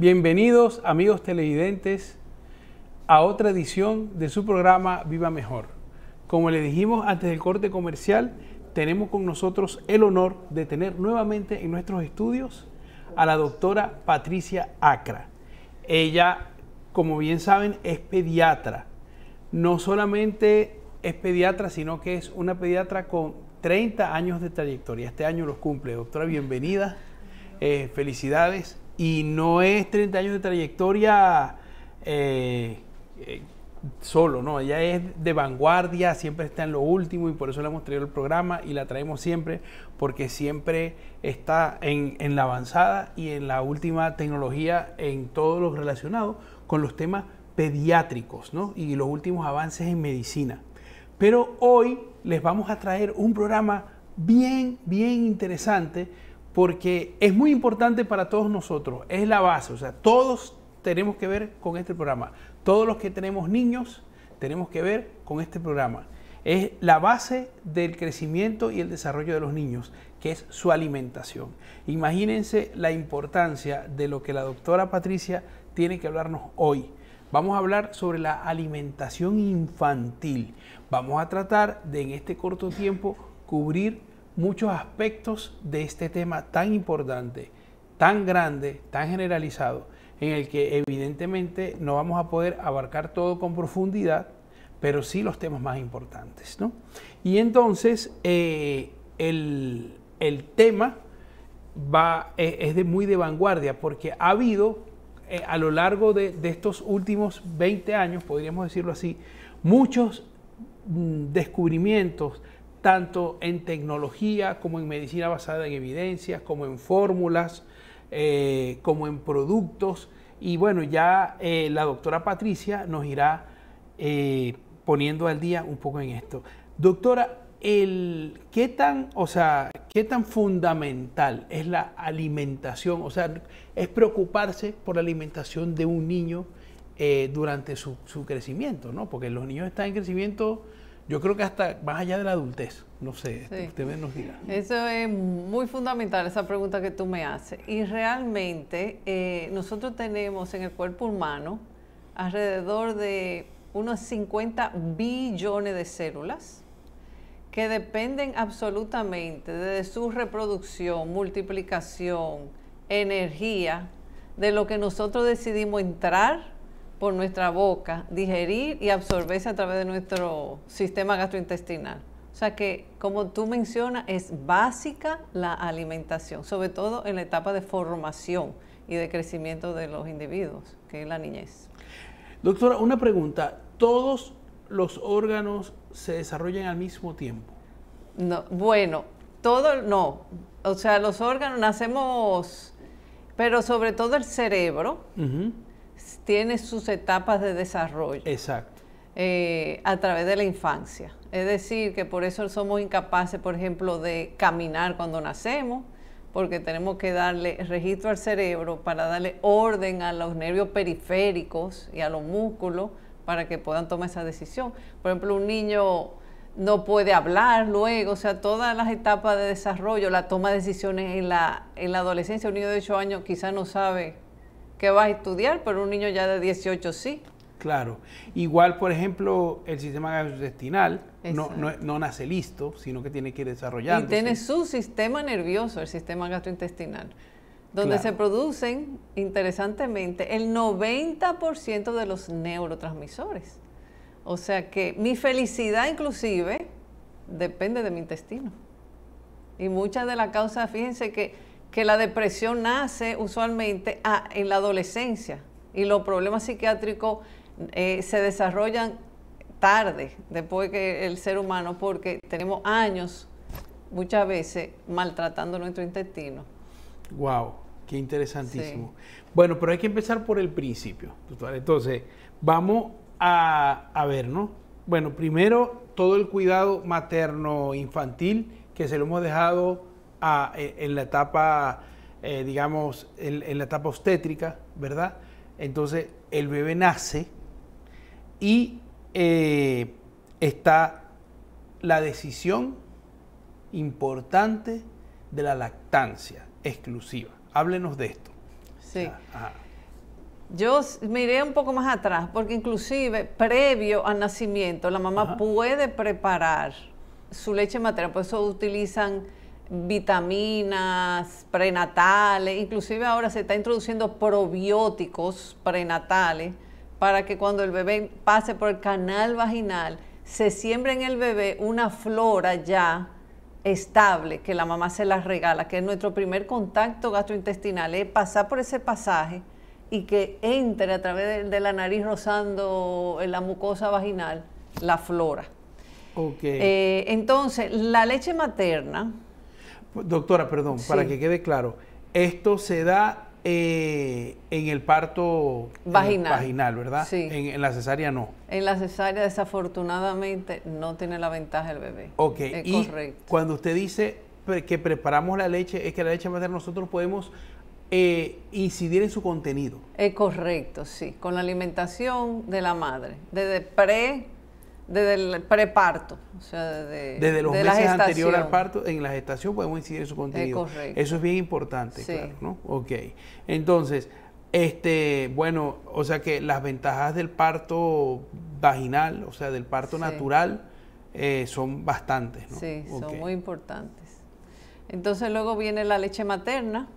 Bienvenidos, amigos televidentes, a otra edición de su programa Viva Mejor. Como le dijimos antes del corte comercial, tenemos con nosotros el honor de tener nuevamente en nuestros estudios a la doctora Patricia Acra. Ella, como bien saben, es pediatra. No solamente es pediatra, sino que es una pediatra con 30 años de trayectoria. Este año los cumple. Doctora, bienvenida. Felicidades. Y no es 30 años de trayectoria solo, no, ella es de vanguardia, siempre está en lo último y por eso la hemos traído al programa y la traemos siempre porque siempre está en la avanzada y en la última tecnología en todo lo relacionado con los temas pediátricos, ¿no? Y los últimos avances en medicina. Pero hoy les vamos a traer un programa bien interesante porque es muy importante para todos nosotros, es la base, o sea, todos tenemos que ver con este programa. Todos los que tenemos niños tenemos que ver con este programa. Es la base del crecimiento y el desarrollo de los niños, que es su alimentación. Imagínense la importancia de lo que la doctora Patricia tiene que hablarnos hoy. Vamos a hablar sobre la alimentación infantil. Vamos a tratar de en este corto tiempo cubrir muchos aspectos de este tema tan importante, tan grande, tan generalizado, en el que evidentemente no vamos a poder abarcar todo con profundidad, pero sí los temas más importantes, ¿no? Y entonces el tema es muy de vanguardia porque ha habido a lo largo de estos últimos 20 años, podríamos decirlo así, muchos descubrimientos, tanto en tecnología como en medicina basada en evidencias, como en fórmulas, como en productos. Y bueno, ya la doctora Patricia nos irá poniendo al día un poco en esto. Doctora, ¿qué tan fundamental es la alimentación? O sea, es preocuparse por la alimentación de un niño durante su crecimiento, ¿no? Porque los niños están en crecimiento, yo creo que hasta más allá de la adultez. No sé, sí. Usted nos dirá. Eso es muy fundamental, esa pregunta que tú me haces. Y realmente nosotros tenemos en el cuerpo humano alrededor de unos 50 billones de células que dependen absolutamente de su reproducción, multiplicación, energía, de lo que nosotros decidimos entrar por nuestra boca, digerir y absorberse a través de nuestro sistema gastrointestinal. O sea que, como tú mencionas, es básica la alimentación, sobre todo en la etapa de formación y de crecimiento de los individuos, que es la niñez. Doctora, una pregunta. ¿Todos los órganos se desarrollan al mismo tiempo? No, bueno, todo no. O sea, los órganos nacemos, pero sobre todo el cerebro tiene sus etapas de desarrollo. Exacto. A través de la infancia. Es decir, que por eso somos incapaces, por ejemplo, de caminar cuando nacemos, porque tenemos que darle registro al cerebro para darle orden a los nervios periféricos y a los músculos para que puedan tomar esa decisión. Por ejemplo, un niño no puede hablar luego, o sea, todas las etapas de desarrollo, la toma de decisiones en la adolescencia. Un niño de 8 años quizás no sabe qué va a estudiar, pero un niño ya de 18 sí. Claro. Igual, por ejemplo, el sistema gastrointestinal no nace listo, sino que tiene que ir desarrollándose. Y tiene su sistema nervioso, el sistema gastrointestinal, donde se producen, interesantemente, el 90% de los neurotransmisores. O sea que mi felicidad, inclusive, depende de mi intestino. Y muchas de las causas, fíjense que la depresión nace usualmente en la adolescencia y los problemas psiquiátricos se desarrollan tarde, después que el ser humano, porque tenemos años, muchas veces, maltratando nuestro intestino. Wow, qué interesantísimo. Sí. Bueno, pero hay que empezar por el principio. Entonces, vamos a ver, ¿no? Bueno, primero, todo el cuidado materno-infantil que se lo hemos dejado en la etapa, digamos, en la etapa obstétrica, ¿verdad? Entonces, el bebé nace y está la decisión importante de la lactancia exclusiva. Háblenos de esto. Sí. Yo miré un poco más atrás, porque inclusive previo al nacimiento la mamá puede preparar su leche materna, por eso utilizan vitaminas prenatales, inclusive ahora se está introduciendo probióticos prenatales para que cuando el bebé pase por el canal vaginal se siembre en el bebé una flora ya estable que la mamá se la regala, que es nuestro primer contacto gastrointestinal, es pasar por ese pasaje y que entre a través de la nariz rozando en la mucosa vaginal la flora. Okay. Entonces, la leche materna... Doctora, perdón, sí, para que quede claro, esto se da en el parto vaginal, ¿verdad? Sí. En la cesárea no. En la cesárea, desafortunadamente, no tiene la ventaja el bebé. Ok, es y correcto. Cuando usted dice que preparamos la leche, es que la leche materna nosotros podemos incidir en su contenido. Es correcto, sí, con la alimentación de la madre, desde el preparto, o sea, desde los meses anteriores al parto, en la gestación podemos incidir en su contenido. Es correcto. Eso es bien importante, sí, claro, ¿no? Ok. Entonces, bueno, o sea que las ventajas del parto vaginal, o sea, del parto sí, natural, son bastantes, ¿no? Sí, okay, son muy importantes. Entonces luego viene la leche materna,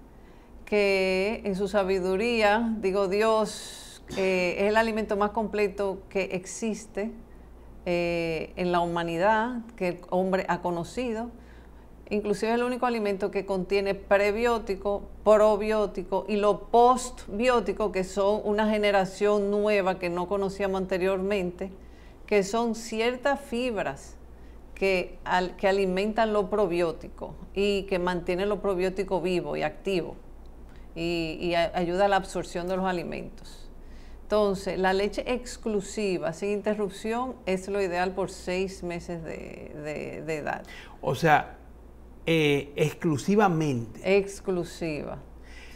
que en su sabiduría, digo, Dios es el alimento más completo que existe en la humanidad, que el hombre ha conocido. Inclusive es el único alimento que contiene prebiótico, probiótico y lo postbiótico, que son una generación nueva que no conocíamos anteriormente, que son ciertas fibras que alimentan lo probiótico y que mantienen lo probiótico vivo y activo y ayuda a la absorción de los alimentos. Entonces, la leche exclusiva, sin interrupción, es lo ideal por 6 meses de edad. O sea, exclusivamente. Exclusiva,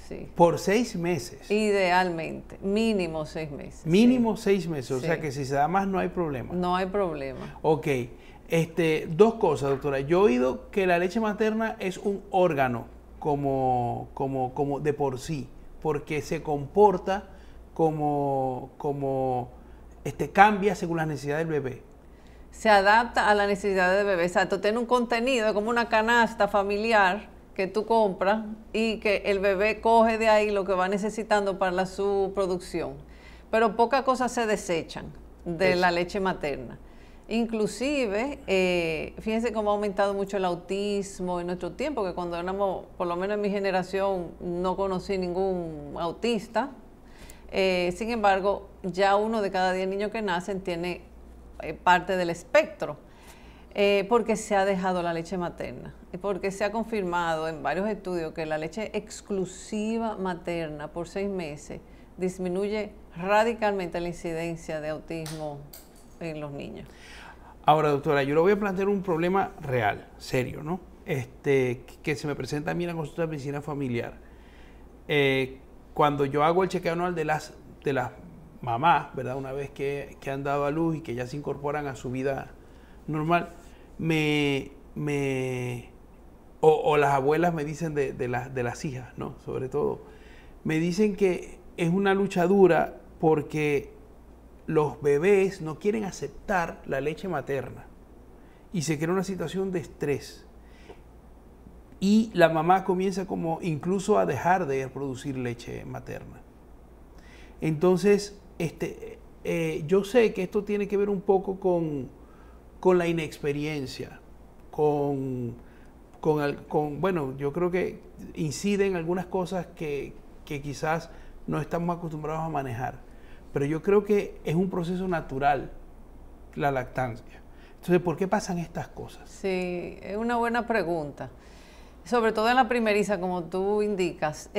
sí. Por 6 meses. Idealmente, mínimo 6 meses. Mínimo 6 meses, sí, o sea que si se da más no hay problema. No hay problema. Ok, dos cosas, doctora. Yo he oído que la leche materna es un órgano como de por sí, porque se comporta cambia según las necesidades del bebé. Se adapta a la necesidad del bebé, exacto. Tiene un contenido como una canasta familiar que tú compras y que el bebé coge de ahí lo que va necesitando para su producción. Pero pocas cosas se desechan de la leche materna. Inclusive, fíjense cómo ha aumentado mucho el autismo en nuestro tiempo, que cuando éramos, por lo menos en mi generación, no conocí ningún autista. Sin embargo, ya 1 de cada 10 niños que nacen tiene parte del espectro, porque se ha dejado la leche materna, porque se ha confirmado en varios estudios que la leche exclusiva materna por 6 meses disminuye radicalmente la incidencia de autismo en los niños. Ahora, doctora, yo le voy a plantear un problema real, serio, ¿no? Que se me presenta a mí en la consulta de medicina familiar. Cuando yo hago el chequeo anual de las mamás, ¿verdad? Una vez que han dado a luz y que ya se incorporan a su vida normal, o las abuelas me dicen de las hijas, ¿no? Sobre todo, me dicen que es una lucha dura porque los bebés no quieren aceptar la leche materna y se crea una situación de estrés. Y la mamá comienza como incluso a dejar de producir leche materna. Entonces, yo sé que esto tiene que ver un poco con la inexperiencia, bueno, yo creo que inciden algunas cosas que quizás no estamos acostumbrados a manejar. Pero yo creo que es un proceso natural la lactancia. Entonces, ¿por qué pasan estas cosas? Sí, es una buena pregunta. Sobre todo en la primeriza, como tú indicas,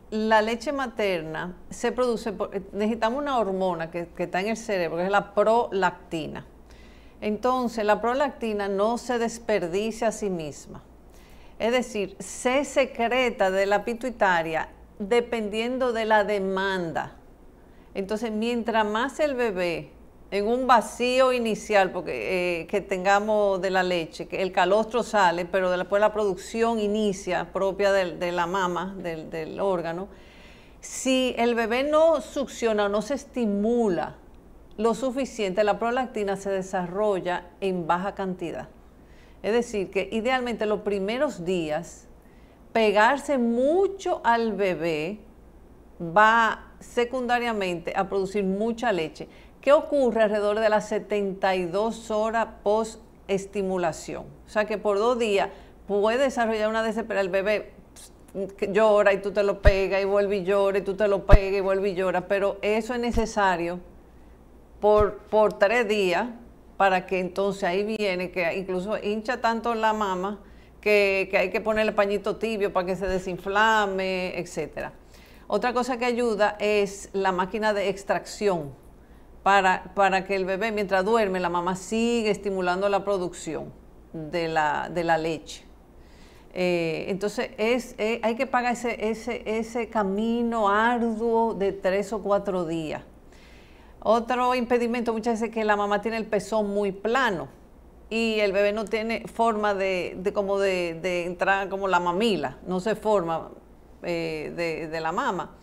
la leche materna se produce, necesitamos una hormona que está en el cerebro, que es la prolactina. Entonces, la prolactina no se desperdicia a sí misma. Es decir, se secreta de la pituitaria dependiendo de la demanda. Entonces, mientras más el bebé, en un vacío inicial porque, que tengamos de la leche, que el calostro sale, pero después la producción inicia propia de la mama, del órgano, Si el bebé no succiona o no se estimula lo suficiente, la prolactina se desarrolla en baja cantidad. Es decir, que idealmente los primeros días, pegarse mucho al bebé va secundariamente a producir mucha leche. ¿Qué ocurre alrededor de las 72 horas post-estimulación? O sea que por 2 días puede desarrollar una desesperación. El bebé llora y tú te lo pegas y vuelve y llora y tú te lo pegas y vuelve y llora, pero eso es necesario por 3 días para que entonces ahí viene, que incluso hincha tanto la mama que hay que ponerle pañito tibio para que se desinflame, etcétera. Otra cosa que ayuda es la máquina de extracción para que el bebé, mientras duerme, la mamá sigue estimulando la producción de la leche. Entonces hay que pagar ese camino arduo de 3 o 4 días. Otro impedimento muchas veces es que la mamá tiene el pezón muy plano y el bebé no tiene forma de entrar como la mamila, no se forma de la mama.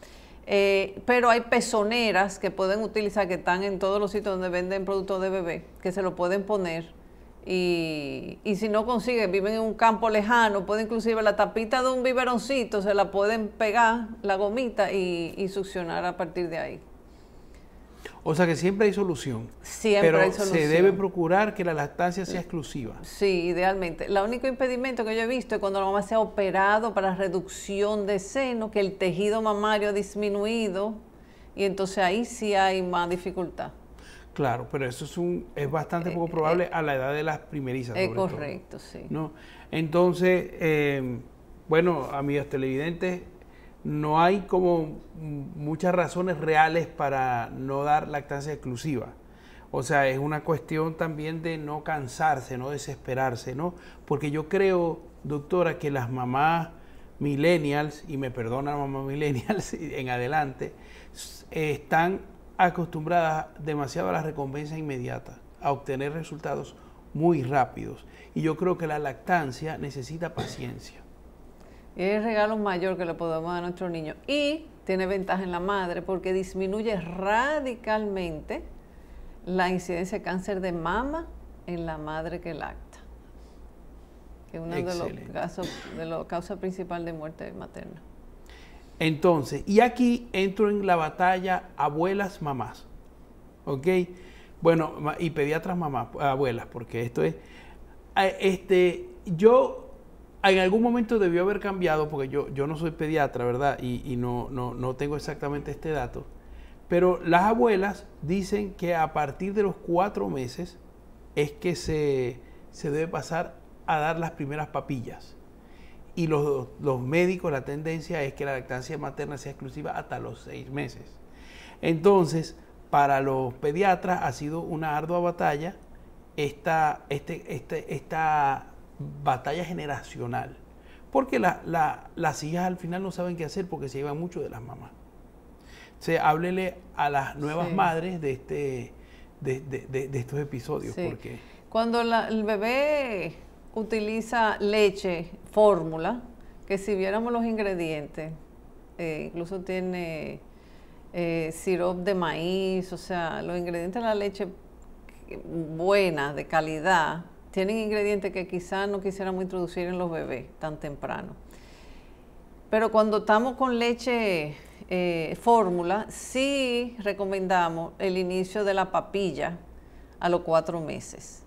Pero hay pezoneras que pueden utilizar, que están en todos los sitios donde venden productos de bebé, que se lo pueden poner. Y si no consiguen, viven en un campo lejano, pueden inclusive la tapita de un biberoncito, se la pueden pegar, la gomita, y succionar a partir de ahí. O sea que siempre hay solución. Siempre pero hay solución. Se debe procurar que la lactancia sea exclusiva. Sí, idealmente. El único impedimento que yo he visto es cuando la mamá se ha operado para reducción de seno, que el tejido mamario ha disminuido, y entonces ahí sí hay más dificultad. Claro, pero eso es bastante poco probable a la edad de las primerizas. Es correcto, todo, sí. ¿No? Entonces, bueno, amigos televidentes, no hay como muchas razones reales para no dar lactancia exclusiva. O sea, es una cuestión también de no cansarse, no desesperarse, ¿no? Porque yo creo, doctora, que las mamás millennials, y me perdona mamás millennials en adelante, están acostumbradas demasiado a la recompensa inmediata, a obtener resultados muy rápidos. Y yo creo que la lactancia necesita paciencia. Y es el regalo mayor que le podemos dar a nuestros niños. Y tiene ventaja en la madre porque disminuye radicalmente la incidencia de cáncer de mama en la madre que lacta, que es una de los causas principales de muerte materna. Entonces, y aquí entro en la batalla abuelas, mamás, ¿ok? Bueno, y pediatras, mamás, abuelas, porque esto es, yo en algún momento debió haber cambiado, porque yo no soy pediatra, ¿verdad? Y no tengo exactamente este dato, pero las abuelas dicen que a partir de los 4 meses es que se debe pasar a dar las primeras papillas. Y los médicos, la tendencia es que la lactancia materna sea exclusiva hasta los 6 meses. Entonces, para los pediatras ha sido una ardua batalla esta batalla generacional. Porque las hijas al final no saben qué hacer porque se llevan mucho de las mamás. O sea, háblele a las nuevas madres de estos episodios. Sí. Porque cuando el bebé utiliza leche fórmula, que si viéramos los ingredientes, incluso tiene sirope de maíz, o sea, los ingredientes de la leche buena, de calidad, tienen ingredientes que quizás no quisiéramos introducir en los bebés tan temprano. Pero cuando estamos con leche fórmula, sí recomendamos el inicio de la papilla a los 4 meses.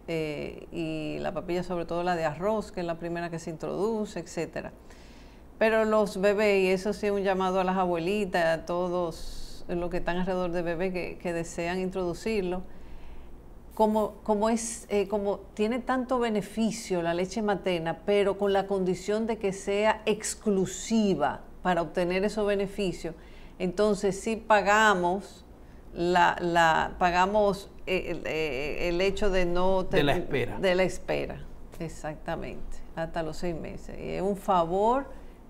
Y la papilla, sobre todo la de arroz, que es la primera que se introduce, etcétera. Pero los bebés, y eso sí es un llamado a las abuelitas, a todos los que están alrededor de bebés que desean introducirlo, como tiene tanto beneficio la leche materna, pero con la condición de que sea exclusiva para obtener esos beneficios, entonces sí pagamos pagamos el hecho de no tener... De la espera, exactamente, hasta los 6 meses. Y es un favor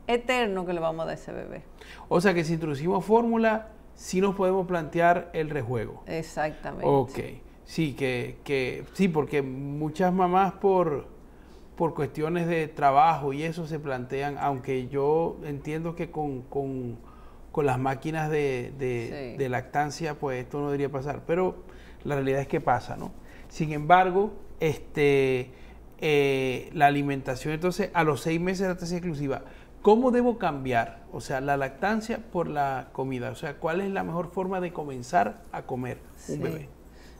eterno que le vamos a dar a ese bebé. O sea que si introducimos fórmula, sí nos podemos plantear el rejuego. Exactamente. Ok, sí, sí, porque muchas mamás por cuestiones de trabajo y eso se plantean, aunque yo entiendo que con con las máquinas de lactancia, pues esto no debería pasar, pero la realidad es que pasa, ¿no? Sin embargo, la alimentación, entonces, a los 6 meses de lactancia exclusiva, ¿cómo debo cambiar? O sea, la lactancia por la comida. O sea, ¿cuál es la mejor forma de comenzar a comer un bebé?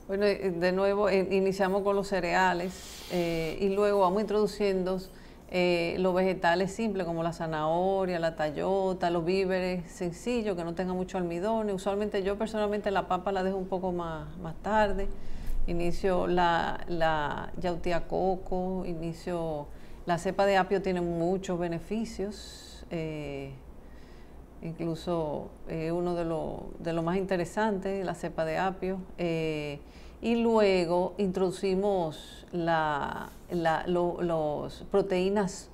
Bueno, de nuevo, iniciamos con los cereales y luego vamos introduciendo los vegetales simples como la zanahoria, la tallota, los víveres sencillos que no tengan mucho almidón. Usualmente yo personalmente la papa la dejo un poco más tarde. Inicio la yautía coco, la cepa de apio tiene muchos beneficios, incluso uno de lo más interesantes, la cepa de apio. Y luego introducimos los proteínas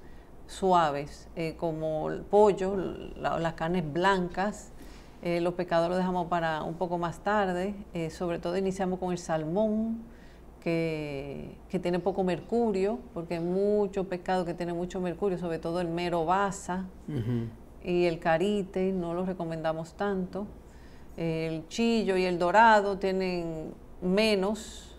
suaves, como el pollo, las carnes blancas. Los pescados los dejamos para un poco más tarde. Sobre todo iniciamos con el salmón, que tiene poco mercurio, porque hay mucho pescado que tiene mucho mercurio, sobre todo el mero basa y el carite, no los recomendamos tanto. El chillo y el dorado tienen menos.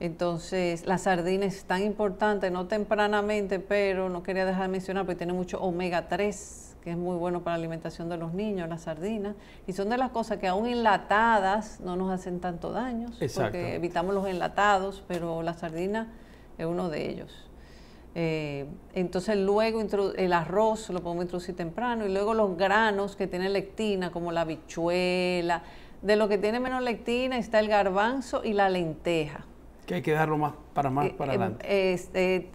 Entonces, la sardina es tan importante, no tempranamente, pero no quería dejar de mencionar, porque tiene mucho omega 3, que es muy bueno para la alimentación de los niños, las sardinas, y son de las cosas que aún enlatadas no nos hacen tanto daño, porque evitamos los enlatados, pero la sardina es uno de ellos. Entonces luego el arroz lo podemos introducir temprano, y luego los granos que tienen lectina, como la habichuela. De lo que tiene menos lectina está el garbanzo y la lenteja. Que hay que darlo más para adelante.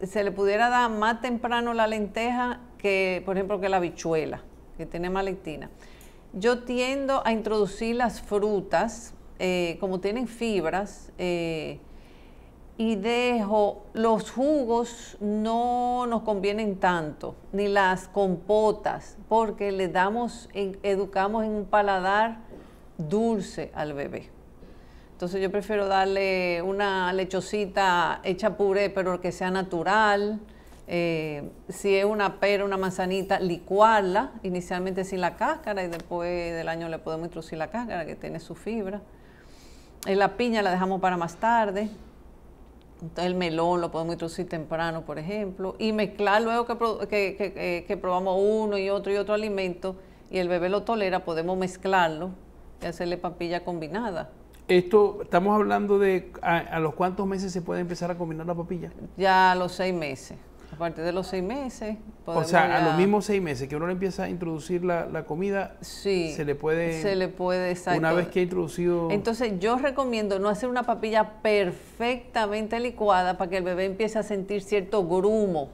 Se le pudiera dar más temprano la lenteja que, por ejemplo, que la habichuela, que tiene más lectina. Yo tiendo a introducir las frutas, como tienen fibras, y dejo los jugos, no nos convienen tanto, ni las compotas, porque le educamos en un paladar dulce al bebé. Entonces yo prefiero darle una lechosita hecha puré, pero que sea natural. Si es una pera, una manzanita, licuarla, inicialmente sin la cáscara, y después del año le podemos introducir la cáscara, que tiene su fibra. La piña la dejamos para más tarde. Entonces el melón lo podemos introducir temprano, por ejemplo, y mezclar luego que probamos uno y otro alimento, y el bebé lo tolera, podemos mezclarlo y hacerle papilla combinada. Esto, estamos hablando de a los cuántos meses se puede empezar a combinar la papilla. Ya a los 6 meses. A partir de los 6 meses. O sea, a los mismos 6 meses que uno le empieza a introducir la comida, sí, se le puede, exacto. Una vez que ha introducido. Entonces yo recomiendo no hacer una papilla perfectamente licuada para que el bebé empiece a sentir cierto grumo,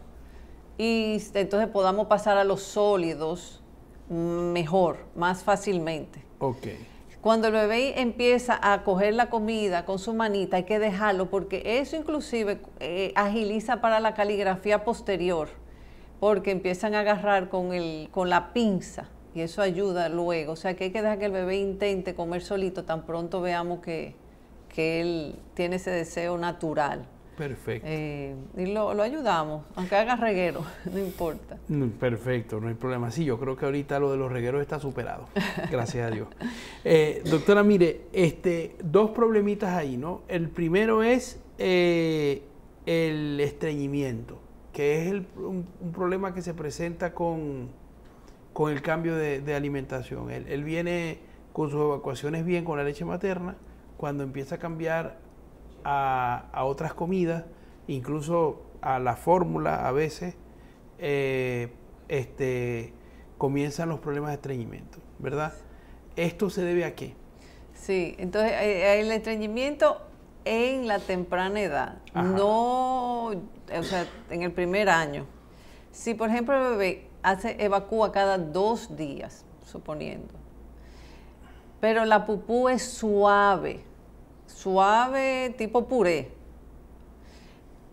y entonces podamos pasar a los sólidos mejor, más fácilmente. Ok. Cuando el bebé empieza a coger la comida con su manita, hay que dejarlo, porque eso inclusive agiliza para la caligrafía posterior, porque empiezan a agarrar con la pinza, y eso ayuda luego. O sea que hay que dejar que el bebé intente comer solito tan pronto veamos que él tiene ese deseo natural. Perfecto. Y lo ayudamos, aunque haga reguero, no importa. Perfecto, no hay problema. Sí, yo creo que ahorita lo de los regueros está superado, gracias a Dios. Doctora, mire, 2 problemitas ahí, ¿no? El primero es el estreñimiento, que es un problema que se presenta con el cambio de alimentación. Él viene con sus evacuaciones bien con la leche materna, cuando empieza a cambiar a otras comidas, incluso a la fórmula a veces, comienzan los problemas de estreñimiento, ¿verdad? ¿Esto se debe a qué? Sí, entonces el estreñimiento en la temprana edad, no, o sea, en el primer año. Si por ejemplo el bebé evacúa cada 2 días, suponiendo, pero la pupú es suave tipo puré,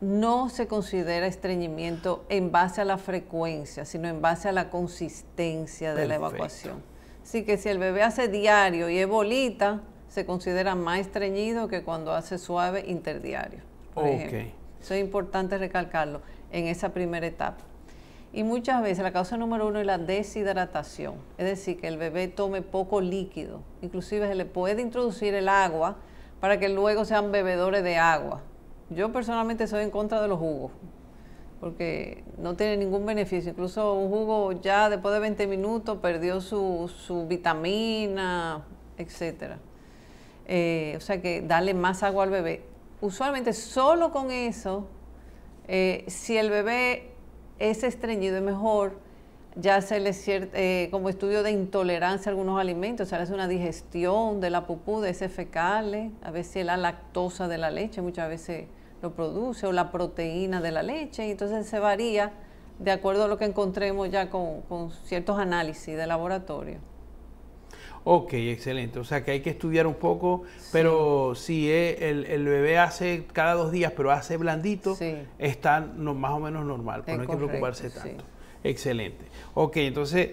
no se considera estreñimiento en base a la frecuencia, sino en base a la consistencia de la evacuación. Así que si el bebé hace diario y es bolita, se considera más estreñido que cuando hace suave interdiario, por ejemplo. Eso es importante recalcarlo en esa primera etapa. Y muchas veces la causa número 1 es la deshidratación, es decir, que el bebé tome poco líquido. Inclusive se le puede introducir el agua para que luego sean bebedores de agua. Yo personalmente soy en contra de los jugos, porque no tiene ningún beneficio. Incluso un jugo ya después de 20 minutos perdió su vitamina, etc. O sea que darle más agua al bebé. Usualmente solo con eso, si el bebé es estreñido, es mejor ya hacerle como estudio de intolerancia a algunos alimentos, o sea, hace una digestión de la pupú, de ese fecales, a ver si la lactosa de la leche muchas veces lo produce, o la proteína de la leche, y entonces se varía de acuerdo a lo que encontremos ya con ciertos análisis de laboratorio. Ok, excelente. O sea que hay que estudiar un poco, sí. Pero si el bebé hace cada 2 días, pero hace blandito, sí, está más o menos normal, pues no hay que preocuparse tanto. Sí. Excelente. Ok, entonces,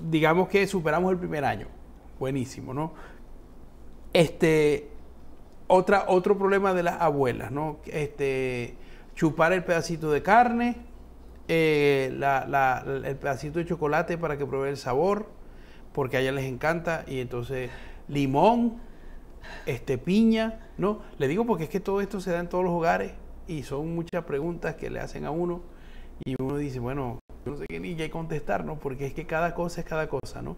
digamos que superamos el primer año. Buenísimo, ¿no? Otro problema de las abuelas, ¿no? Chupar el pedacito de carne, el pedacito de chocolate para que pruebe el sabor, porque a ellas les encanta, y entonces limón, piña, ¿no? Le digo porque es que todo esto se da en todos los hogares y son muchas preguntas que le hacen a uno y uno dice, bueno, yo no sé qué ni qué contestar, ¿no? Porque es que cada cosa es cada cosa, ¿no?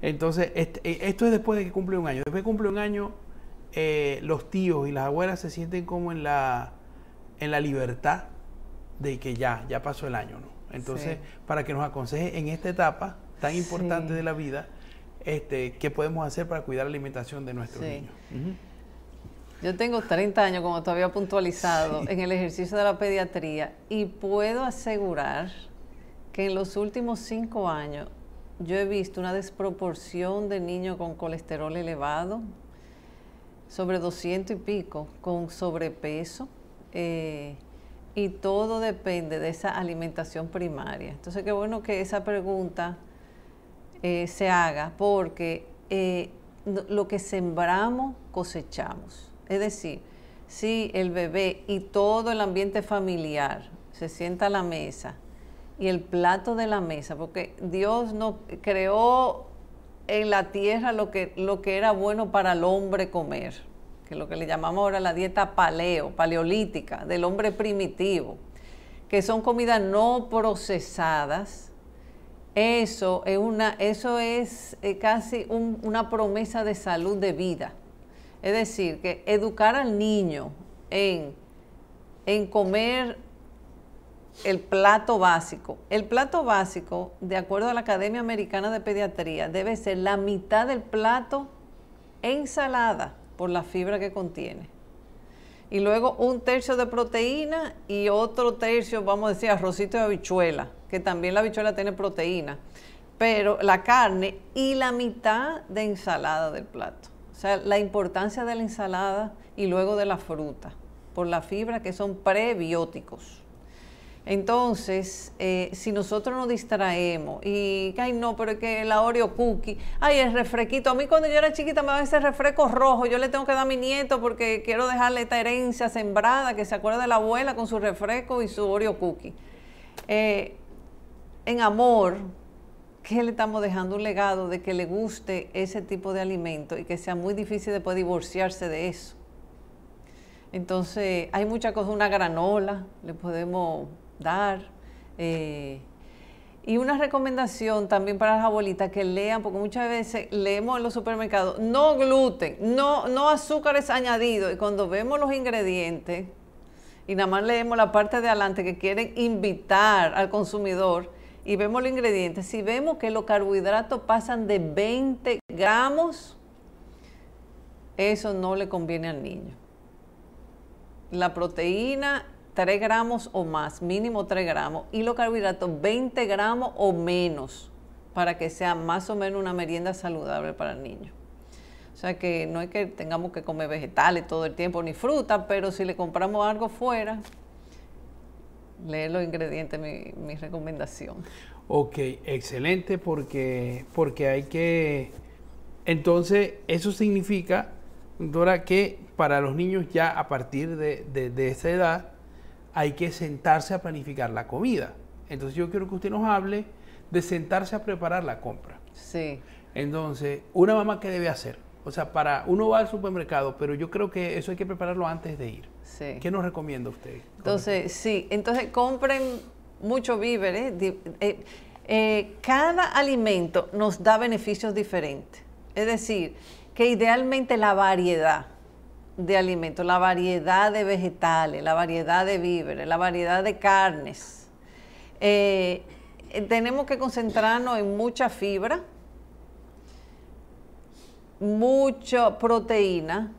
Entonces, esto es después de que cumple 1 año. Después de que cumple 1 año, los tíos y las abuelas se sienten como en la libertad de que ya pasó el año, ¿no? Entonces, sí, para que nos aconseje en esta etapa tan importante, sí, de la vida, ¿qué podemos hacer para cuidar la alimentación de nuestros, sí, niños? Yo tengo 30 años, como te había puntualizado, sí, en el ejercicio de la pediatría, y puedo asegurar que en los últimos 5 años yo he visto una desproporción de niños con colesterol elevado, sobre 200 y pico, con sobrepeso, y todo depende de esa alimentación primaria. Entonces, qué bueno que esa pregunta se haga, porque lo que sembramos, cosechamos. Es decir, si el bebé y todo el ambiente familiar se sienta a la mesa y el plato de la mesa, porque Dios no creó en la tierra lo que era bueno para el hombre comer, que es lo que le llamamos ahora la dieta paleolítica, del hombre primitivo, que son comidas no procesadas. Eso es casi una promesa de salud de vida. Es decir, que educar al niño en comer el plato básico. El plato básico, de acuerdo a la Academia Americana de Pediatría, debe ser la mitad del plato ensalada por la fibra que contiene. Y luego 1/3 de proteína y otro tercio, vamos a decir, arrocito de habichuela, que también la habichuela tiene proteína, pero la carne, y la mitad de ensalada del plato. O sea, la importancia de la ensalada y luego de la fruta, por la fibra, que son prebióticos. Entonces, si nosotros nos distraemos y, ay no, pero es que la Oreo cookie, ay, el refresquito, a mí cuando yo era chiquita me daba ese refresco rojo, yo le tengo que dar a mi nieto porque quiero dejarle esta herencia sembrada, que se acuerde de la abuela con su refresco y su Oreo cookie. En amor, ¿qué le estamos dejando? Un legado de que le guste ese tipo de alimento y que sea muy difícil de poder divorciarse de eso. Entonces, hay muchas cosas, una granola le podemos dar, y una recomendación también para las abuelitas que lean, porque muchas veces leemos en los supermercados, no gluten, no azúcares añadidos, y cuando vemos los ingredientes y nada más leemos la parte de adelante que quieren invitar al consumidor y vemos los ingredientes, si vemos que los carbohidratos pasan de 20 gramos, eso no le conviene al niño. La proteína 3 gramos o más, mínimo 3 gramos, y los carbohidratos 20 gramos o menos, para que sea más o menos una merienda saludable para el niño. O sea que no es que tengamos que comer vegetales todo el tiempo, ni fruta, pero si le compramos algo fuera, lee los ingredientes, mi recomendación. Ok, excelente, porque hay que... Entonces, eso significa, doctora, que para los niños ya a partir de esa edad hay que sentarse a planificar la comida. Entonces yo quiero que usted nos hable de sentarse a preparar la compra. Sí. Entonces, una mamá, ¿qué debe hacer? O sea, uno va al supermercado, pero yo creo que eso hay que prepararlo antes de ir. Sí. ¿Qué nos recomienda usted? Entonces, sí, entonces compren mucho víveres. Cada alimento nos da beneficios diferentes. Es decir, que idealmente la variedad de alimentos, la variedad de vegetales, la variedad de víveres, la variedad de carnes. Tenemos que concentrarnos en mucha fibra, mucha proteína,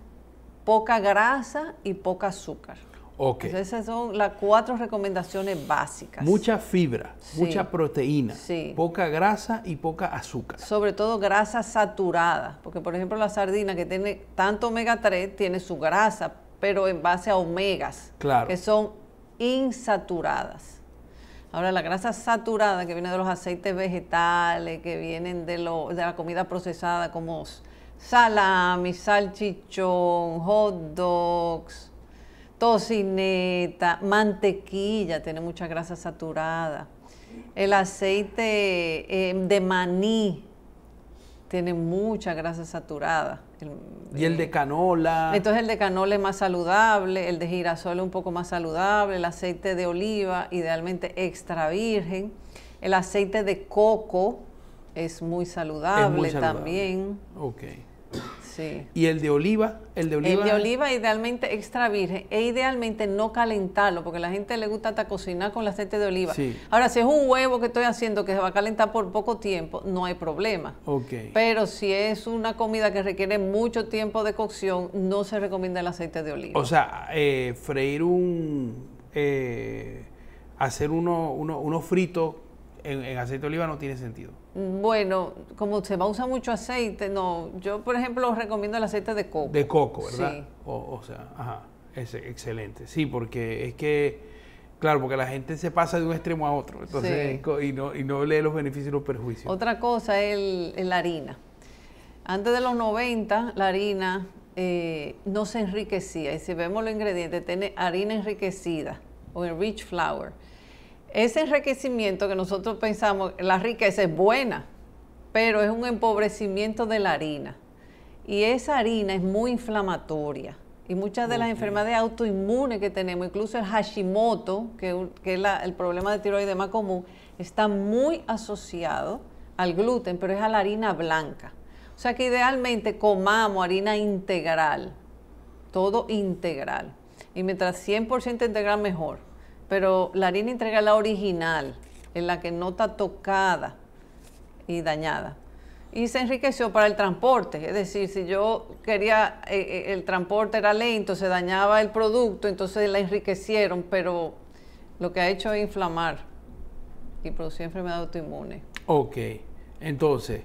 poca grasa y poca azúcar. Ok. Entonces, esas son las 4 recomendaciones básicas. Mucha fibra, Sí. mucha proteína, Sí. poca grasa y poca azúcar. Sobre todo grasa saturada, porque por ejemplo la sardina que tiene tanto omega 3 tiene su grasa, pero en base a omegas, Claro. que son insaturadas. Ahora la grasa saturada que viene de los aceites vegetales, que vienen de la comida procesada como salami, salchichón, hot dogs, tocineta, mantequilla, tiene mucha grasa saturada. El aceite de maní tiene mucha grasa saturada. Y el de canola. Entonces el de canola es más saludable, el de girasol es un poco más saludable, el aceite de oliva, idealmente extra virgen. El aceite de coco es muy saludable, también. Ok. Sí. ¿Y el de oliva? El de oliva idealmente extra virgen e idealmente no calentarlo, porque a la gente le gusta hasta cocinar con el aceite de oliva. Sí. Ahora, si es un huevo que estoy haciendo que se va a calentar por poco tiempo, no hay problema. Ok. Pero si es una comida que requiere mucho tiempo de cocción, no se recomienda el aceite de oliva. O sea, freír hacer uno frito en aceite de oliva no tiene sentido. Bueno, como se va a usar mucho aceite, no. Yo, por ejemplo, recomiendo el aceite de coco. De coco, ¿verdad? Sí. O sea, ajá, es excelente. Sí, porque es que, claro, porque la gente se pasa de un extremo a otro, entonces, Sí. y no lee los beneficios y los perjuicios. Otra cosa es la harina. Antes de los 90, la harina no se enriquecía. Y si vemos los ingredientes, tiene harina enriquecida o enriched flour. Ese enriquecimiento que nosotros pensamos, la riqueza es buena, pero es un empobrecimiento de la harina. Y esa harina es muy inflamatoria. Y muchas de las enfermedades autoinmunes que tenemos, incluso el Hashimoto, que es el problema de tiroides más común, está muy asociado al gluten, pero es a la harina blanca. O sea que idealmente comamos harina integral, todo integral. Y mientras 100% integral, mejor. Pero la harina integral, la original, en la que no está tocada y dañada. Y se enriqueció para el transporte, es decir, si yo quería, el transporte era lento, se dañaba el producto, entonces la enriquecieron, pero lo que ha hecho es inflamar y producir enfermedades autoinmunes. Ok, entonces,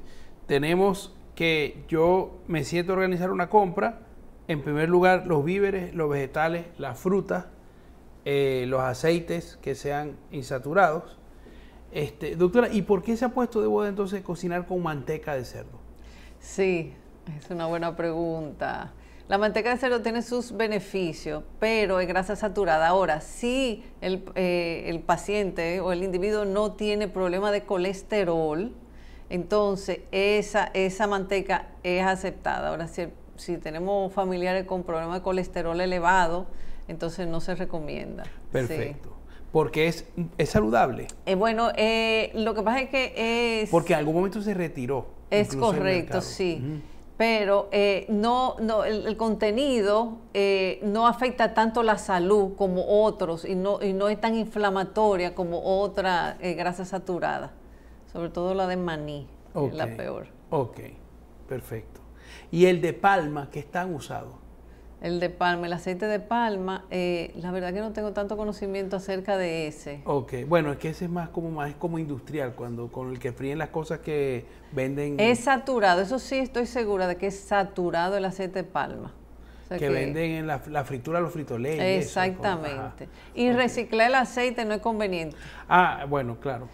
tenemos que yo me siento a organizar una compra, en primer lugar los víveres, los vegetales, las frutas, los aceites que sean insaturados. Doctora, ¿y por qué se ha puesto de moda entonces cocinar con manteca de cerdo? Sí, es una buena pregunta. La manteca de cerdo tiene sus beneficios, pero es grasa saturada. Ahora, si el paciente o el individuo no tiene problema de colesterol, entonces esa manteca es aceptada. Ahora, si tenemos familiares con problemas de colesterol elevado, entonces no se recomienda. Perfecto. Sí. Porque es saludable. Bueno, lo que pasa es que es... Porque en algún momento se retiró. Es correcto, sí. Pero el contenido no afecta tanto la salud como otros y no es tan inflamatoria como otra grasa saturada. Sobre todo la de maní, que es la peor. Ok, perfecto. ¿Y el de palma qué tan usado? El de palma, el aceite de palma, la verdad que no tengo tanto conocimiento acerca de ese. Ok, bueno, es que ese es más como industrial, con el que fríen las cosas que venden. Es saturado, eso sí estoy segura de que es saturado el aceite de palma. O sea, que venden en la fritura, los fritoles. Exactamente. Y reciclar el aceite no es conveniente. Ah, bueno, claro.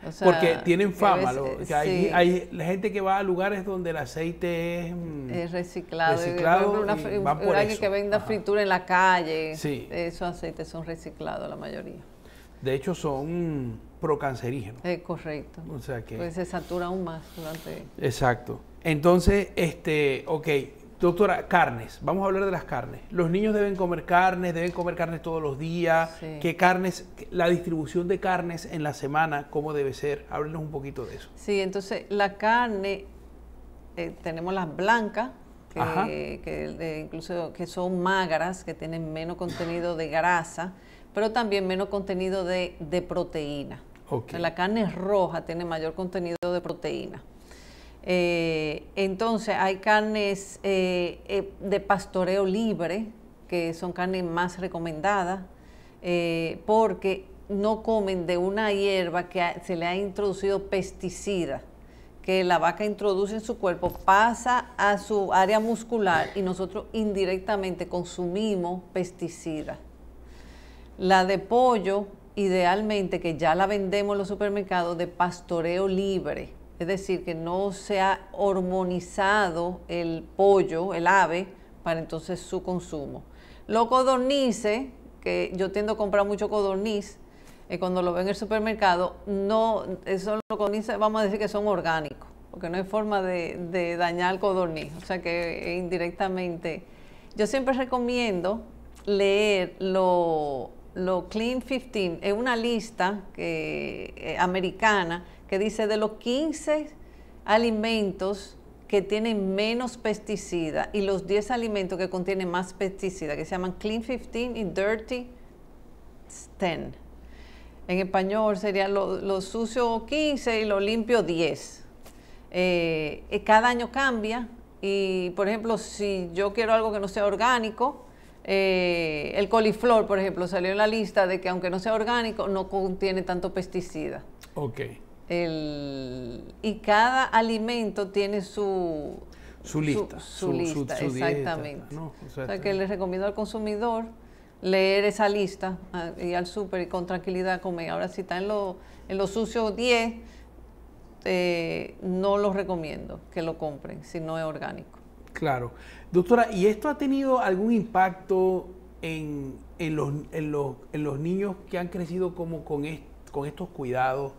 O sea, porque tienen fama. Hay gente que va a lugares donde el aceite es reciclado. Alguien que venda fritura en la calle. Sí. Esos aceites son reciclados la mayoría. De hecho, son procancerígeno. Es correcto. O sea que... Pues se satura aún más durante... Exacto. Entonces, ok, doctora, carnes. Vamos a hablar de las carnes. Los niños deben comer carnes todos los días. Sí. ¿Qué carnes, la distribución de carnes en la semana, cómo debe ser? Háblenos un poquito de eso. Sí, entonces la carne, tenemos las blancas, incluso que son magras, que tienen menos contenido de grasa, pero también menos contenido de proteína. Okay. La carne roja tiene mayor contenido de proteína. Entonces hay carnes de pastoreo libre, que son carnes más recomendadas, porque no comen de una hierba que se le ha introducido pesticida, que la vaca introduce en su cuerpo, pasa a su área muscular y nosotros indirectamente consumimos pesticidas. La de pollo, idealmente, que ya la vendemos en los supermercados, de pastoreo libre, es decir, que no se ha hormonizado el pollo, el ave, para entonces su consumo. Los codornices, que yo tiendo a comprar mucho codorniz, cuando lo ven en el supermercado, no, esos codornices vamos a decir que son orgánicos, porque no hay forma de dañar el codorniz, o sea que indirectamente. Yo siempre recomiendo leer lo Clean 15, es una lista americana que dice de los 15 alimentos que tienen menos pesticidas y los 10 alimentos que contienen más pesticidas, que se llaman Clean 15 y Dirty 10. En español sería lo sucio 15 y lo limpio 10. Cada año cambia y, por ejemplo, si yo quiero algo que no sea orgánico, el coliflor, por ejemplo, salió en la lista de que aunque no sea orgánico, no contiene tanto pesticida. Ok. Y cada alimento tiene su lista. Su lista, su exactamente. Dieta, ¿no? O sea que les recomiendo al consumidor leer esa lista y al súper y con tranquilidad comer. Ahora, si está en lo sucio 10, no los recomiendo que lo compren si no es orgánico. Claro. Doctora, ¿y esto ha tenido algún impacto en los niños que han crecido como con estos cuidados?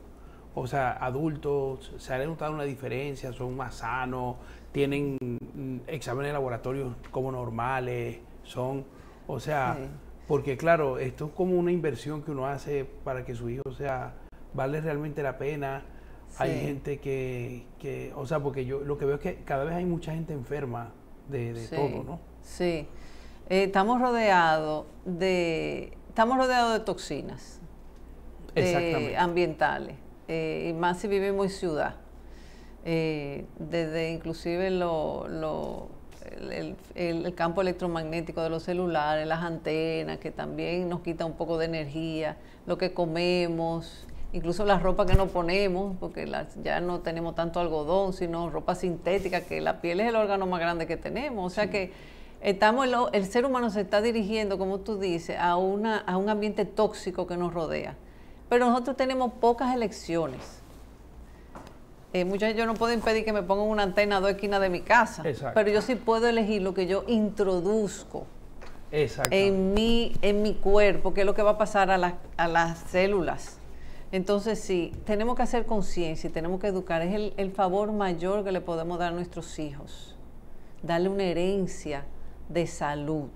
O sea, adultos, ¿se ha notado una diferencia? ¿Son más sanos? ¿Tienen exámenes de laboratorio como normales? O sea, sí. Porque claro, esto es como una inversión que uno hace para que su hijo vale realmente la pena. Sí. Hay gente que, o sea, porque yo lo que veo es que cada vez hay mucha gente enferma de sí. todo, ¿no? Sí. Estamos rodeados de toxinas ambientales. Y más si vivimos en ciudad, desde inclusive el campo electromagnético de los celulares, las antenas, que también nos quita un poco de energía, lo que comemos, incluso la ropa que nos ponemos, porque ya no tenemos tanto algodón, sino ropa sintética, que la piel es el órgano más grande que tenemos, o sea sí. que el ser humano se está dirigiendo, como tú dices, a un ambiente tóxico que nos rodea. Pero nosotros tenemos pocas elecciones. Muchas veces yo no puedo impedir que me pongan una antena a 2 esquinas de mi casa. Exacto. Pero yo sí puedo elegir lo que yo introduzco en mi cuerpo, que es lo que va a pasar a las células. Entonces sí, tenemos que hacer conciencia y tenemos que educar. Es el favor mayor que le podemos dar a nuestros hijos. Darle una herencia de salud.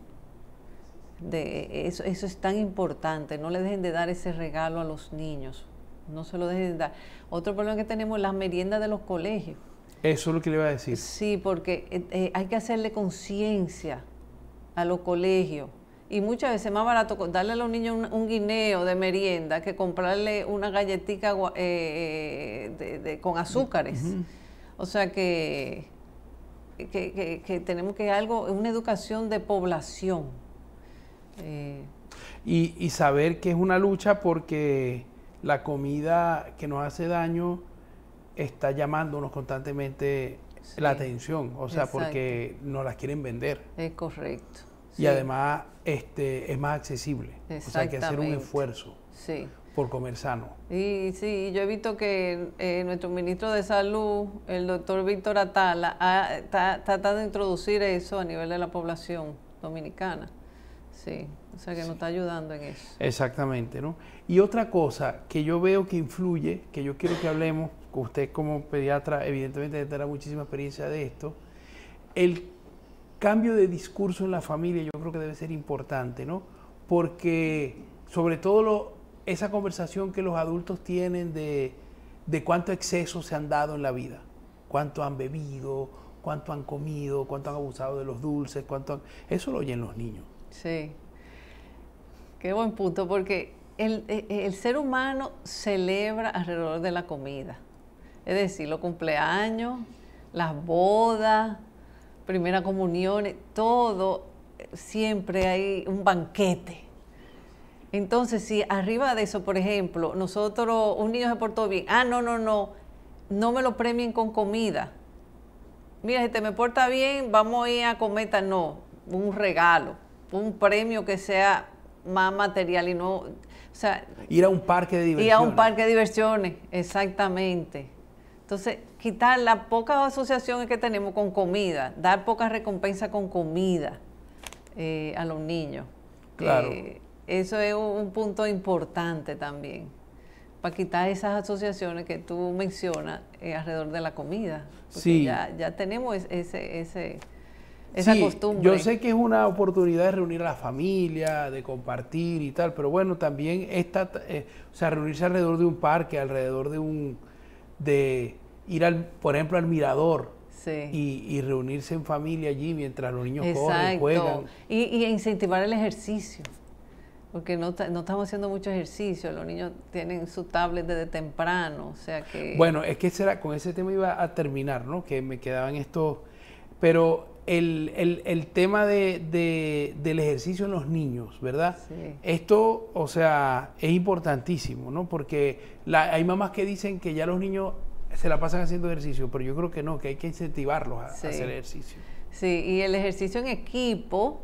Eso es tan importante. No le dejen de dar ese regalo a los niños, no se lo dejen de dar. Otro problema que tenemos es las meriendas de los colegios. Eso es lo que le iba a decir. Sí, porque hay que hacerle conciencia a los colegios y muchas veces es más barato darle a los niños un guineo de merienda que comprarle una galletita con azúcares. Uh-huh. O sea que tenemos que una educación de población. Y saber que es una lucha porque la comida que nos hace daño está llamándonos constantemente sí, la atención, o sea, exacto. Porque nos las quieren vender. Es correcto. Y sí. Además es más accesible, o sea, hay que hacer un esfuerzo sí. por comer sano. Y sí, yo he visto que nuestro ministro de Salud, el doctor Víctor Atala, está tratando de introducir eso a nivel de la población dominicana. Sí, o sea que nos está ayudando en eso. Exactamente, ¿no? Y otra cosa que yo veo que influye, que yo quiero que hablemos, con usted como pediatra, evidentemente tendrá muchísima experiencia de esto, el cambio de discurso en la familia yo creo que debe ser importante, ¿no? Porque sobre todo esa conversación que los adultos tienen de cuánto exceso se han dado en la vida, cuánto han bebido, cuánto han comido, cuánto han abusado de los dulces, eso lo oyen los niños. Sí, qué buen punto, porque el ser humano celebra alrededor de la comida. Es decir, los cumpleaños, las bodas, primera comunión, todo, siempre hay un banquete. Entonces, si arriba de eso, por ejemplo, un niño se portó bien, no me lo premien con comida. Mira, si te me porta bien, vamos a ir a comer, un regalo, un premio que sea más material y no, o sea, ir a un parque de diversiones. Ir a un parque de diversiones, exactamente. Entonces, quitar las pocas asociaciones que tenemos con comida, dar pocas recompensas con comida a los niños. Claro. Eso es un punto importante también, para quitar esas asociaciones que tú mencionas alrededor de la comida. Porque sí. Ya tenemos esa costumbre. Yo sé que es una oportunidad de reunir a la familia, de compartir y tal, pero bueno, también reunirse alrededor de un parque, alrededor de ir por ejemplo, al mirador. Sí. Y reunirse en familia allí mientras los niños corren, juegan. Y incentivar el ejercicio, porque no estamos haciendo mucho ejercicio, los niños tienen su tablet desde temprano, o sea que... Bueno, es que con ese tema iba a terminar, ¿no? Que me quedaban estos... Pero el tema del ejercicio en los niños, ¿verdad? Sí. Esto, o sea, es importantísimo, ¿no? Porque hay mamás que dicen que ya los niños se la pasan haciendo ejercicio, pero yo creo que no, que hay que incentivarlos a hacer ejercicio. Sí, y el ejercicio en equipo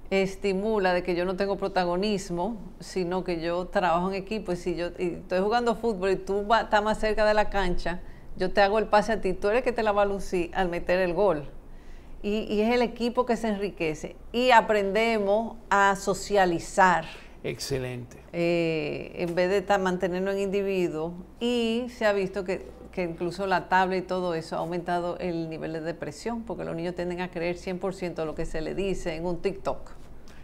estimula de que yo no tengo protagonismo, sino que yo trabajo en equipo. Y si yo estoy jugando fútbol y tú estás más cerca de la cancha, yo te hago el pase a ti, tú eres el que te la va a lucir al meter el gol. Y es el equipo que se enriquece. Y aprendemos a socializar. Excelente. En vez de mantenernos en individuos. Y se ha visto que incluso la tablet y todo eso ha aumentado el nivel de depresión, porque los niños tienden a creer 100% lo que se le dice en un TikTok.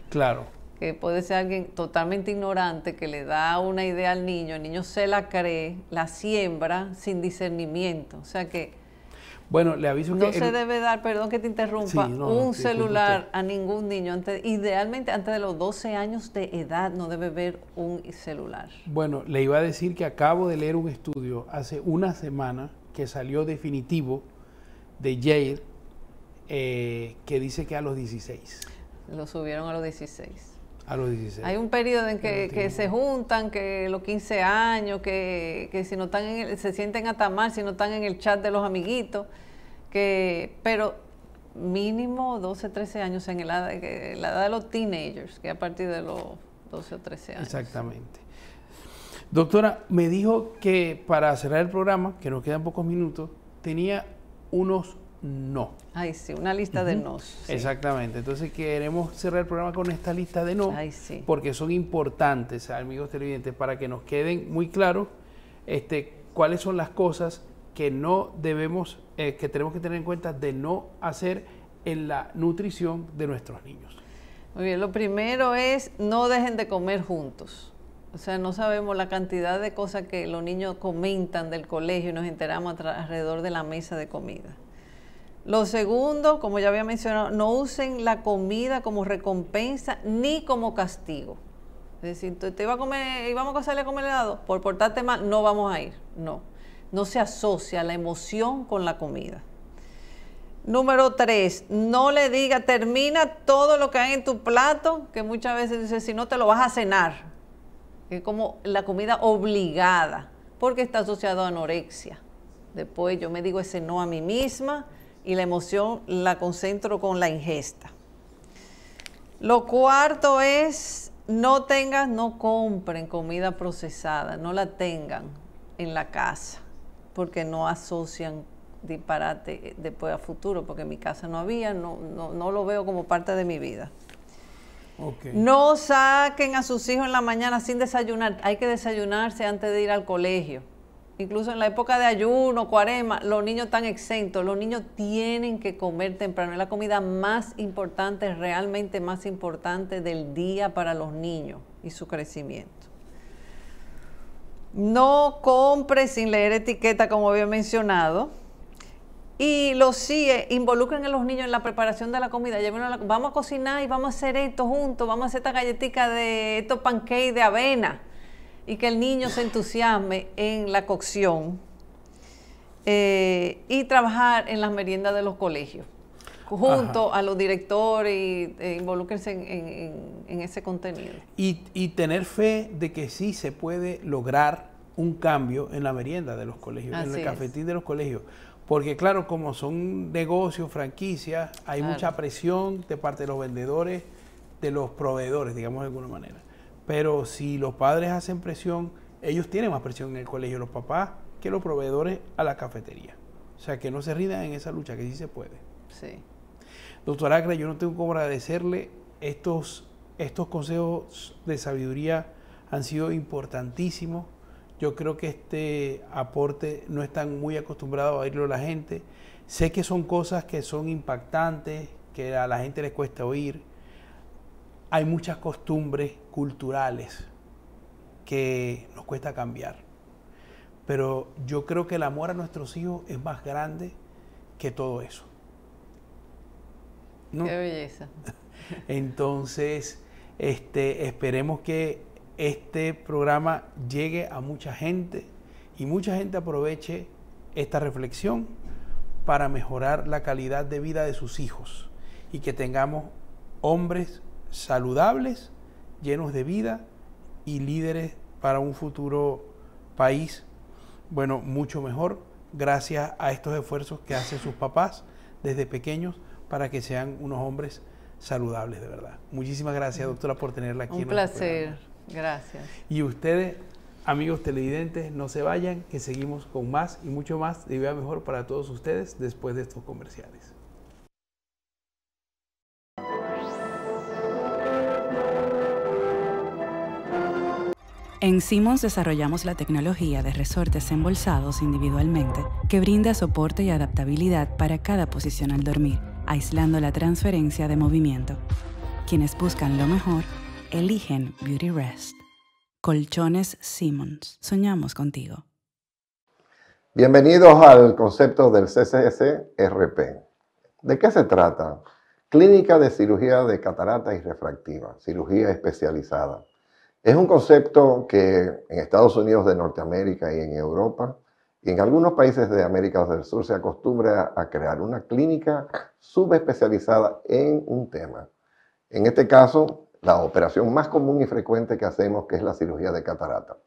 Claro. Que puede ser alguien totalmente ignorante que le da una idea al niño, el niño se la cree, la siembra sin discernimiento. O sea que bueno, le aviso no se debe dar, perdón que te interrumpa, un celular a ningún niño. Idealmente antes de los 12 años de edad no debe ver un celular. Bueno, le iba a decir que acabo de leer un estudio hace una semana que salió definitivo de Yale que dice que a los 16. Lo subieron a los 16. A los 16. Hay un periodo en que se juntan, que los 15 años, que si no están se sienten hasta mal si no están en el chat de los amiguitos, pero mínimo 12, 13 años en la edad de los teenagers, que a partir de los 12 o 13 años. Exactamente. Doctora, me dijo que para cerrar el programa, que nos quedan pocos minutos, tenía unos no. Ay, sí, una lista de nos. Sí. Exactamente. Entonces queremos cerrar el programa con esta lista de no, porque son importantes, amigos televidentes, para que nos queden muy claros cuáles son las cosas que no debemos, que tenemos que tener en cuenta de no hacer en la nutrición de nuestros niños. Muy bien, lo primero es no dejen de comer juntos. O sea, no sabemos la cantidad de cosas que los niños comentan del colegio y nos enteramos alrededor de la mesa de comida. Lo segundo, como ya había mencionado, no usen la comida como recompensa ni como castigo. Es decir, te iba a comer, íbamos a salir a comer helado, por portarte mal, no vamos a ir. No se asocia la emoción con la comida. Número 3, no le diga, termina todo lo que hay en tu plato, que muchas veces dice, si no te lo vas a cenar. Es como la comida obligada, porque está asociado a anorexia. Después yo me digo ese no a mí misma, y la emoción la concentro con la ingesta. Lo cuarto es, no compren comida procesada, no la tengan en la casa, porque no asocian disparate después a futuro, porque en mi casa no había, no lo veo como parte de mi vida. Okay. No saquen a sus hijos en la mañana sin desayunar. Hay que desayunarse antes de ir al colegio. Incluso en la época de ayuno, cuaresma, los niños están exentos. Los niños tienen que comer temprano. Es la comida más importante, realmente más importante del día para los niños y su crecimiento. No compre sin leer etiqueta, como había mencionado. Y los CIE involucren a los niños en la preparación de la comida. Vamos a cocinar y vamos a hacer esto juntos. Vamos a hacer esta galletita de estos pancakes de avena. Y que el niño se entusiasme en la cocción. Y trabajar en las meriendas de los colegios. Junto a los directores y involúquense en ese contenido. Y tener fe de que sí se puede lograr un cambio en la merienda de los colegios, en el cafetín de los colegios. Porque claro, como son negocios, franquicias, hay mucha presión de parte de los vendedores, de los proveedores, digamos de alguna manera. Pero si los padres hacen presión, ellos tienen más presión en el colegio, los papás, que los proveedores a la cafetería. O sea, que no se rindan en esa lucha, que sí se puede. Sí. Doctora Acra, yo no tengo cómo agradecerle estos consejos de sabiduría, han sido importantísimos. Yo creo que este aporte no están muy acostumbrados a oírlo la gente. Sé que son cosas que son impactantes, que a la gente les cuesta oír. Hay muchas costumbres culturales que nos cuesta cambiar. Pero yo creo que el amor a nuestros hijos es más grande que todo eso. ¿No? Qué belleza. Entonces, esperemos que este programa llegue a mucha gente y mucha gente aproveche esta reflexión para mejorar la calidad de vida de sus hijos y que tengamos hombres saludables, llenos de vida y líderes para un futuro país, bueno, mucho mejor, gracias a estos esfuerzos que hacen sus papás desde pequeños para que sean unos hombres saludables de verdad. Muchísimas gracias, doctora, por tenerla aquí. Un placer. Gracias. Y ustedes, amigos televidentes, no se vayan, que seguimos con más y mucho más de Vida Mejor para todos ustedes después de estos comerciales. En Simmons desarrollamos la tecnología de resortes embolsados individualmente que brinda soporte y adaptabilidad para cada posición al dormir, aislando la transferencia de movimiento. Quienes buscan lo mejor, eligen Beauty Rest. Colchones Simmons. Soñamos contigo. Bienvenidos al concepto del CCS-RP. ¿De qué se trata? Clínica de Cirugía de Catarata y Refractiva, cirugía especializada. Es un concepto que en Estados Unidos de Norteamérica y en Europa y en algunos países de América del Sur se acostumbra a crear una clínica subespecializada en un tema. En este caso, la operación más común y frecuente que hacemos, que es la cirugía de catarata.